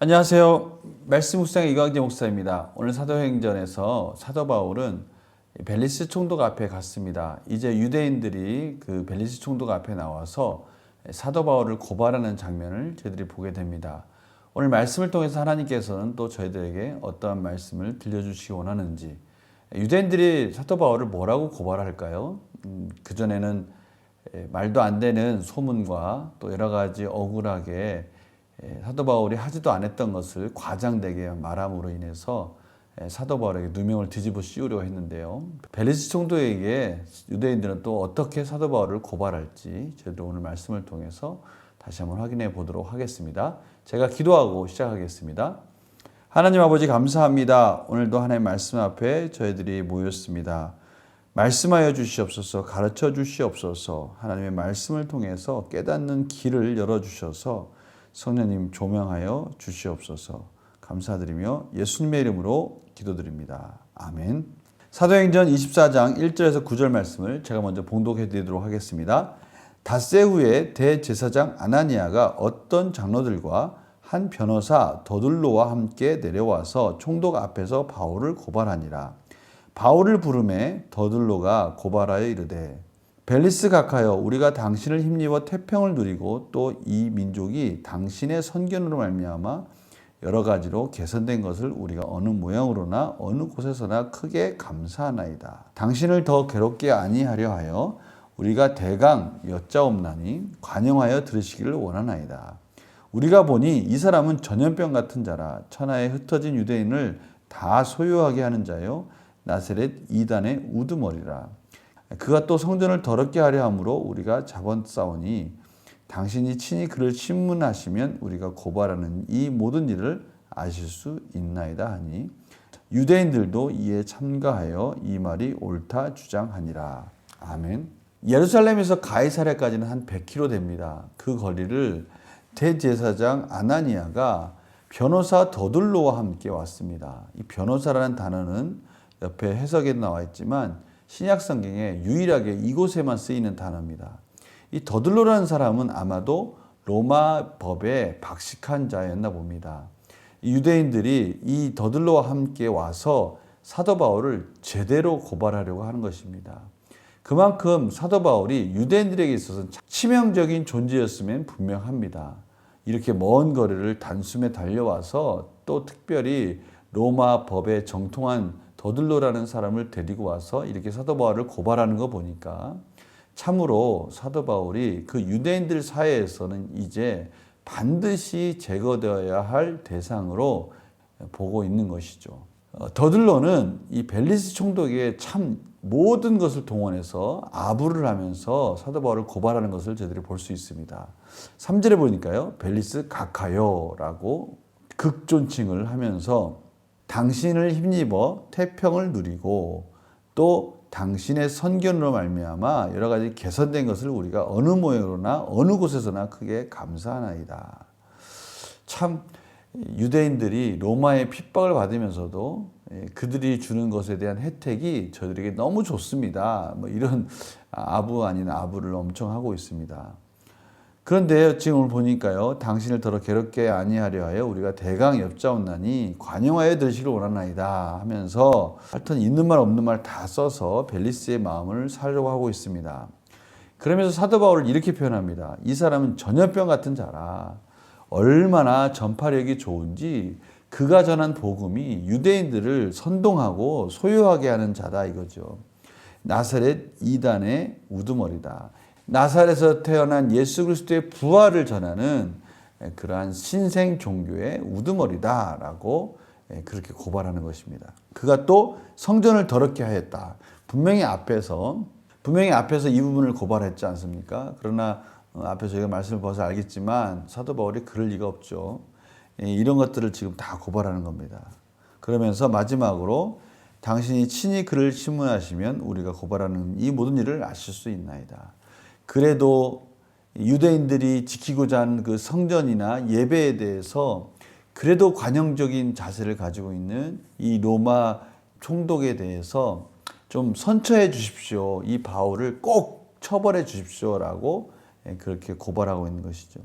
안녕하세요. 말씀 묵상의 이광재 목사입니다. 오늘 사도행전에서 사도 바울은 벨리스 총독 앞에 갔습니다. 이제 유대인들이 그 벨리스 총독 앞에 나와서 사도 바울을 고발하는 장면을 저희들이 보게 됩니다. 오늘 말씀을 통해서 하나님께서는 또 저희들에게 어떠한 말씀을 들려주시기 원하는지, 유대인들이 사도 바울을 뭐라고 고발할까요? 그전에는 말도 안 되는 소문과 또 여러 가지 억울하게 사도 바울이 하지도 않았던 것을 과장되게 말함으로 인해서 사도 바울에게 누명을 뒤집어 씌우려고 했는데요. 벨리스 총독에게 유대인들은 또 어떻게 사도 바울을 고발할지 저희도 오늘 말씀을 통해서 다시 한번 확인해 보도록 하겠습니다. 제가 기도하고 시작하겠습니다. 하나님 아버지 감사합니다. 오늘도 하나님의 말씀 앞에 저희들이 모였습니다. 말씀하여 주시옵소서, 가르쳐 주시옵소서. 하나님의 말씀을 통해서 깨닫는 길을 열어주셔서 성령님 조명하여 주시옵소서. 감사드리며 예수님의 이름으로 기도드립니다. 아멘. 사도행전 24장 1절에서 9절 말씀을 제가 먼저 봉독해 드리도록 하겠습니다. 닷새 후에 대제사장 아나니아가 어떤 장로들과 한 변호사 더둘로와 함께 내려와서 총독 앞에서 바울을 고발하니라. 바울을 부르매 더둘로가 고발하여 이르되 벨리스 각하여, 우리가 당신을 힘입어 태평을 누리고 또 이 민족이 당신의 선견으로 말미암아 여러 가지로 개선된 것을 우리가 어느 모양으로나 어느 곳에서나 크게 감사하나이다. 당신을 더 괴롭게 아니하려 하여 우리가 대강 여짜옵나니 관용하여 들으시기를 원하나이다. 우리가 보니 이 사람은 전염병 같은 자라. 천하에 흩어진 유대인을 다 소유하게 하는 자요 나사렛 이단의 우두머리라. 그가 또 성전을 더럽게 하려 함으로 우리가 잡았사오니 당신이 친히 그를 신문하시면 우리가 고발하는 이 모든 일을 아실 수 있나이다 하니 유대인들도 이에 참가하여 이 말이 옳다 주장하니라. 아멘. 예루살렘에서 가이사랴까지는 한 100km 됩니다. 그 거리를 대제사장 아나니아가 변호사 더둘로와 함께 왔습니다. 이 변호사라는 단어는 옆에 해석에 나와 있지만 신약 성경에 유일하게 이곳에만 쓰이는 단어입니다. 이 더둘로라는 사람은 아마도 로마 법에 박식한 자였나 봅니다. 유대인들이 이 더둘로와 함께 와서 사도 바울을 제대로 고발하려고 하는 것입니다. 그만큼 사도 바울이 유대인들에게 있어서는 치명적인 존재였음엔 분명합니다. 이렇게 먼 거리를 단숨에 달려와서 또 특별히 로마 법에 정통한 더둘로라는 사람을 데리고 와서 이렇게 사도 바울을 고발하는 거 보니까 참으로 사도 바울이 그 유대인들 사이에서는 이제 반드시 제거되어야 할 대상으로 보고 있는 것이죠. 더둘로는 이 벨리스 총독의 참 모든 것을 동원해서 아부를 하면서 사도 바울을 고발하는 것을 저희들이 볼 수 있습니다. 3절에 보니까요, 벨리스 각하여라고 극존칭을 하면서 당신을 힘입어 태평을 누리고 또 당신의 선견으로 말미암아 여러 가지 개선된 것을 우리가 어느 모양으로나 어느 곳에서나 크게 감사하나이다. 참 유대인들이 로마의 핍박을 받으면서도 그들이 주는 것에 대한 혜택이 저들에게 너무 좋습니다. 이런 아부 아닌 아부를 엄청 하고 있습니다. 그런데 지금 오늘 보니까요, 당신을 더러 괴롭게 아니하려 하여 우리가 대강 엽자온나니 관용하여 들으시기를 원하나이다 하면서 하여튼 있는 말 없는 말 다 써서 벨리스의 마음을 사려고 하고 있습니다. 그러면서 사도 바울을 이렇게 표현합니다. 이 사람은 전염병 같은 자라. 얼마나 전파력이 좋은지 그가 전한 복음이 유대인들을 선동하고 소유하게 하는 자다 이거죠. 나사렛 이단의 우두머리다. 나사렛에서 태어난 예수 그리스도의 부활을 전하는 그러한 신생 종교의 우두머리다라고 그렇게 고발하는 것입니다. 그가 또 성전을 더럽게 하였다. 분명히 앞에서 이 부분을 고발했지 않습니까? 그러나 앞에서 저희가 말씀을 봐서 알겠지만 사도 바울이 그럴 리가 없죠. 이런 것들을 지금 다 고발하는 겁니다. 그러면서 마지막으로 당신이 친히 그를 신문하시면 우리가 고발하는 이 모든 일을 아실 수 있나이다. 그래도 유대인들이 지키고자 하는 그 성전이나 예배에 대해서 그래도 관용적인 자세를 가지고 있는 이 로마 총독에 대해서 좀 선처해 주십시오. 이 바울을 꼭 처벌해 주십시오라고 그렇게 고발하고 있는 것이죠.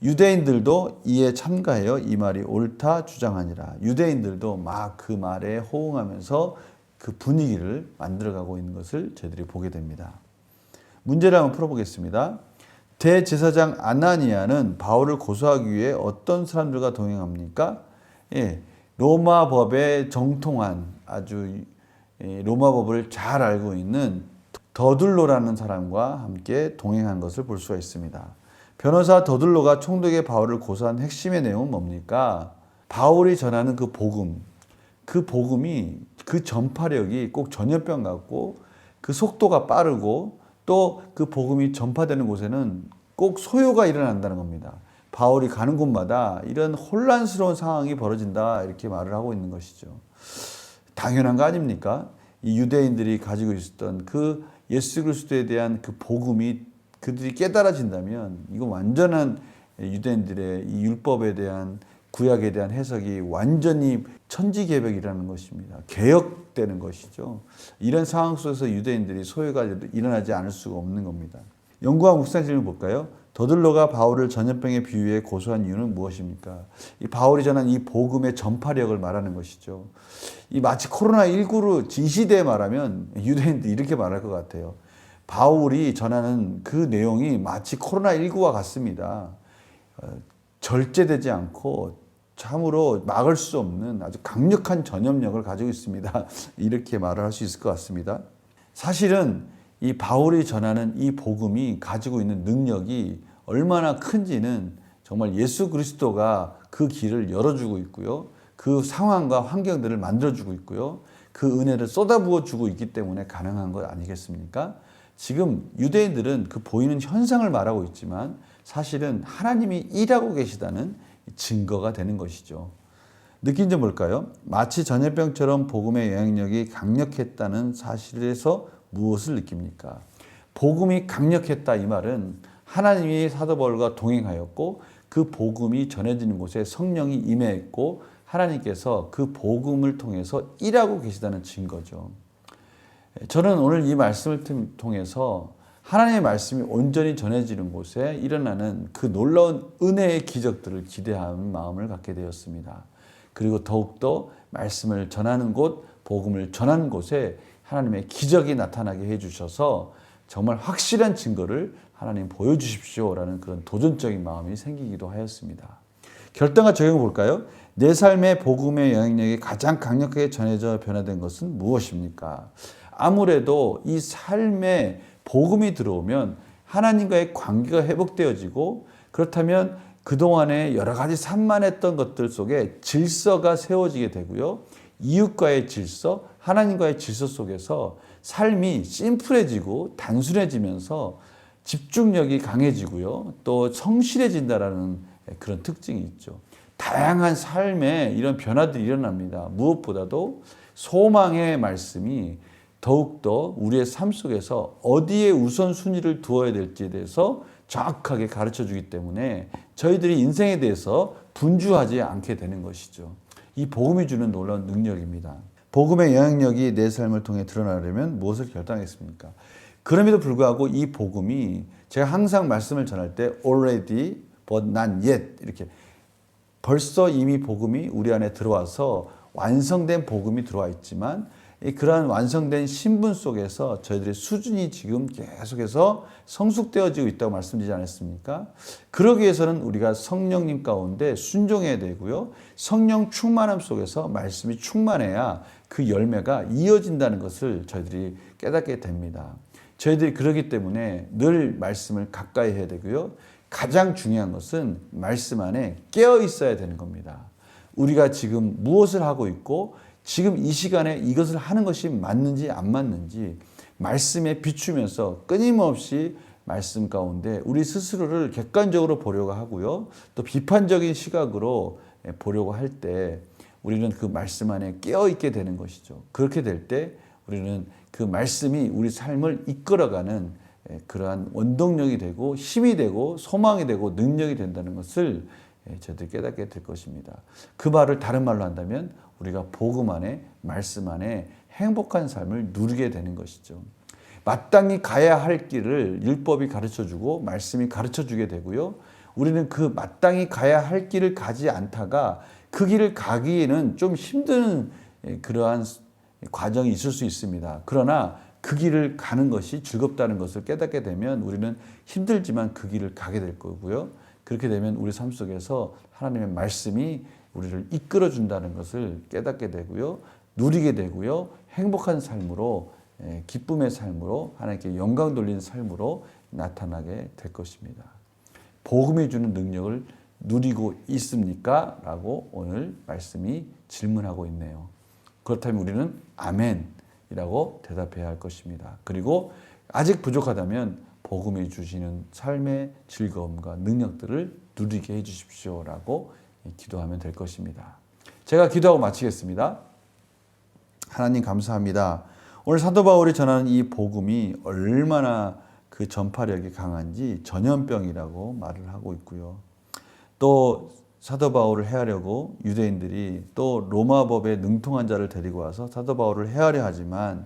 유대인들도 이에 참가하여 이 말이 옳다 주장하니라. 유대인들도 막 그 말에 호응하면서 그 분위기를 만들어가고 있는 것을 저희들이 보게 됩니다. 문제를 한번 풀어보겠습니다. 대제사장 아나니아는 바울을 고소하기 위해 어떤 사람들과 동행합니까? 로마 법에 정통한 아주 로마 법을 잘 알고 있는 더둘로라는 사람과 함께 동행한 것을 볼 수가 있습니다. 변호사 더둘로가 총독에 바울을 고소한 핵심의 내용은 뭡니까? 바울이 전하는 그 복음, 그 복음이 그 전파력이 꼭 전염병 같고 그 속도가 빠르고 또 그 복음이 전파되는 곳에는 꼭 소요가 일어난다는 겁니다. 바울이 가는 곳마다 이런 혼란스러운 상황이 벌어진다 이렇게 말을 하고 있는 것이죠. 당연한 거 아닙니까? 이 유대인들이 가지고 있었던 그 예수 그리스도에 대한 그 복음이 그들이 깨달아진다면 이거 완전한 유대인들의 이 율법에 대한 구약에 대한 해석이 완전히 천지개벽이라는 것입니다. 개혁되는 것이죠. 이런 상황 속에서 유대인들이 소요가 일어나지 않을 수가 없는 겁니다. 연구와 묵상 질문 볼까요? 더둘로가 바울을 전염병에 비유해 고소한 이유는 무엇입니까? 이 바울이 전한 이 복음의 전파력을 말하는 것이죠. 이 마치 코로나19로 이 시대에 말하면 유대인들이 이렇게 말할 것 같아요. 바울이 전하는 그 내용이 마치 코로나19와 같습니다. 절제되지 않고 참으로 막을 수 없는 아주 강력한 전염력을 가지고 있습니다. 이렇게 말을 할 수 있을 것 같습니다. 사실은 이 바울이 전하는 이 복음이 가지고 있는 능력이 얼마나 큰지는 정말 예수 그리스도가 그 길을 열어주고 있고요. 그 상황과 환경들을 만들어주고 있고요. 그 은혜를 쏟아부어 주고 있기 때문에 가능한 것 아니겠습니까? 지금 유대인들은 그 보이는 현상을 말하고 있지만 사실은 하나님이 일하고 계시다는 증거가 되는 것이죠. 느낀 점 뭘까요? 마치 전염병처럼 복음의 영향력이 강력했다는 사실에서 무엇을 느낍니까? 복음이 강력했다 이 말은 하나님이 사도 바울과 동행하였고 그 복음이 전해지는 곳에 성령이 임했고 하나님께서 그 복음을 통해서 일하고 계시다는 증거죠. 저는 오늘 이 말씀을 통해서 하나님의 말씀이 온전히 전해지는 곳에 일어나는 그 놀라운 은혜의 기적들을 기대하는 마음을 갖게 되었습니다. 그리고 더욱더 말씀을 전하는 곳, 복음을 전하는 곳에 하나님의 기적이 나타나게 해주셔서 정말 확실한 증거를 하나님 보여주십시오라는 그런 도전적인 마음이 생기기도 하였습니다. 결단과 적용을 볼까요? 내 삶의 복음의 영향력이 가장 강력하게 전해져 변화된 것은 무엇입니까? 아무래도 이 삶에 복음이 들어오면 하나님과의 관계가 회복되어지고 그렇다면 그동안에 여러 가지 산만했던 것들 속에 질서가 세워지게 되고요. 이웃과의 질서, 하나님과의 질서 속에서 삶이 심플해지고 단순해지면서 집중력이 강해지고요. 또 성실해진다라는 그런 특징이 있죠. 다양한 삶에 이런 변화들이 일어납니다. 무엇보다도 소망의 말씀이 더욱더 우리의 삶 속에서 어디에 우선순위를 두어야 될지에 대해서 정확하게 가르쳐 주기 때문에 저희들이 인생에 대해서 분주하지 않게 되는 것이죠. 이 복음이 주는 놀라운 능력입니다. 복음의 영향력이 내 삶을 통해 드러나려면 무엇을 결단하겠습니까? 그럼에도 불구하고 이 복음이 제가 항상 말씀을 전할 때 already but not yet 이렇게 벌써 이미 복음이 우리 안에 들어와서 완성된 복음이 들어와 있지만 그러한 완성된 신분 속에서 저희들의 수준이 지금 계속해서 성숙되어지고 있다고 말씀드리지 않았습니까? 그러기 위해서는 우리가 성령님 가운데 순종해야 되고요. 성령 충만함 속에서 말씀이 충만해야 그 열매가 이어진다는 것을 저희들이 깨닫게 됩니다. 저희들이 그러기 때문에 늘 말씀을 가까이 해야 되고요. 가장 중요한 것은 말씀 안에 깨어 있어야 되는 겁니다. 우리가 지금 무엇을 하고 있고 지금 이 시간에 이것을 하는 것이 맞는지 안 맞는지 말씀에 비추면서 끊임없이 말씀 가운데 우리 스스로를 객관적으로 보려고 하고요. 또 비판적인 시각으로 보려고 할 때 우리는 그 말씀 안에 깨어있게 되는 것이죠. 그렇게 될 때 우리는 그 말씀이 우리 삶을 이끌어가는 그러한 원동력이 되고 힘이 되고 소망이 되고 능력이 된다는 것을 저희들이 깨닫게 될 것입니다. 그 말을 다른 말로 한다면 우리가 복음 안에 말씀 안에 행복한 삶을 누리게 되는 것이죠. 마땅히 가야 할 길을 율법이 가르쳐주고 말씀이 가르쳐주게 되고요. 우리는 그 마땅히 가야 할 길을 가지 않다가 그 길을 가기에는 좀 힘든 그러한 과정이 있을 수 있습니다. 그러나 그 길을 가는 것이 즐겁다는 것을 깨닫게 되면 우리는 힘들지만 그 길을 가게 될 거고요. 그렇게 되면 우리 삶 속에서 하나님의 말씀이 우리를 이끌어 준다는 것을 깨닫게 되고요. 누리게 되고요. 행복한 삶으로, 기쁨의 삶으로, 하나님께 영광 돌리는 삶으로 나타나게 될 것입니다. 복음이 주는 능력을 누리고 있습니까? 라고 오늘 말씀이 질문하고 있네요. 그렇다면 우리는 아멘이라고 대답해야 할 것입니다. 그리고 아직 부족하다면 복음이 주시는 삶의 즐거움과 능력들을 누리게 해 주십시오라고 기도하면 될 것입니다. 제가 기도하고 마치겠습니다. 하나님 감사합니다. 오늘 사도 바울이 전하는 이 복음이 얼마나 그 전파력이 강한지 전염병이라고 말을 하고 있고요. 또 사도 바울을 해하려고 유대인들이 또 로마법에 능통한 자를 데리고 와서 사도 바울을 해하려 하지만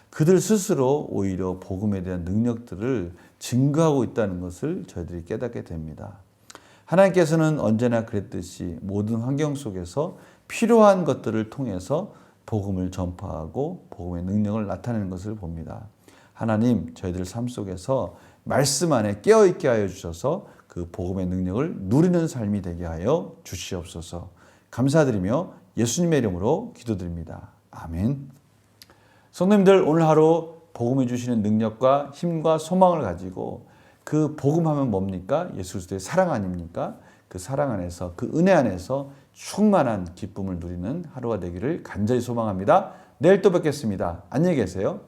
그들 스스로 오히려 복음에 대한 능력들을 증거하고 있다는 것을 저희들이 깨닫게 됩니다. 하나님께서는 언제나 그랬듯이 모든 환경 속에서 필요한 것들을 통해서 복음을 전파하고 복음의 능력을 나타내는 것을 봅니다. 하나님, 저희들 삶 속에서 말씀 안에 깨어있게 하여 주셔서 그 복음의 능력을 누리는 삶이 되게 하여 주시옵소서. 감사드리며 예수님의 이름으로 기도드립니다. 아멘. 성도님들, 오늘 하루 복음이 주시는 능력과 힘과 소망을 가지고 그 복음하면 뭡니까? 예수 그리스도의 사랑 아닙니까? 그 사랑 안에서, 그 은혜 안에서 충만한 기쁨을 누리는 하루가 되기를 간절히 소망합니다. 내일 또 뵙겠습니다. 안녕히 계세요.